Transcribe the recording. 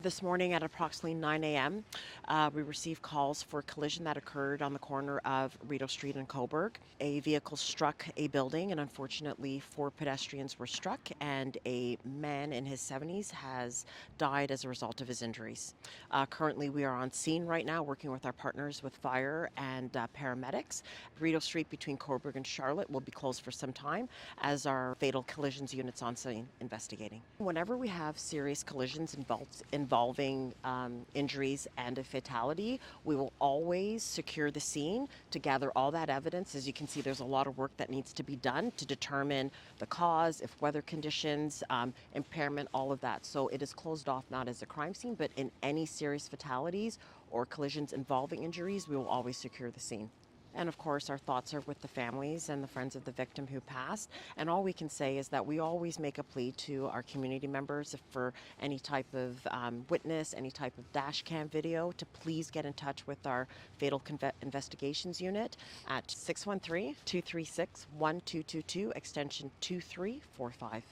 This morning at approximately 9 a.m., we received calls for a collision that occurred on the corner of Rideau Street and Cobourg. A vehicle struck a building, and unfortunately 4 pedestrians were struck, and a man in his 70s has died as a result of his injuries. Currently, we are on scene right now working with our partners with fire and paramedics. Rideau Street between Cobourg and Charlotte will be closed for some time as our fatal collisions unit's on scene investigating. Whenever we have serious collisions involving injuries and a fatality, we will always secure the scene to gather all that evidence. As you can see, there's a lot of work that needs to be done to determine the cause, if weather conditions, impairment, all of that. So it is closed off not as a crime scene, but in any serious fatalities or collisions involving injuries, we will always secure the scene. And of course, our thoughts are with the families and the friends of the victim who passed. And all we can say is that we always make a plea to our community members for any type of witness, any type of dash cam video, to please get in touch with our Fatal Investigations Unit at 613-236-1222, extension 2345.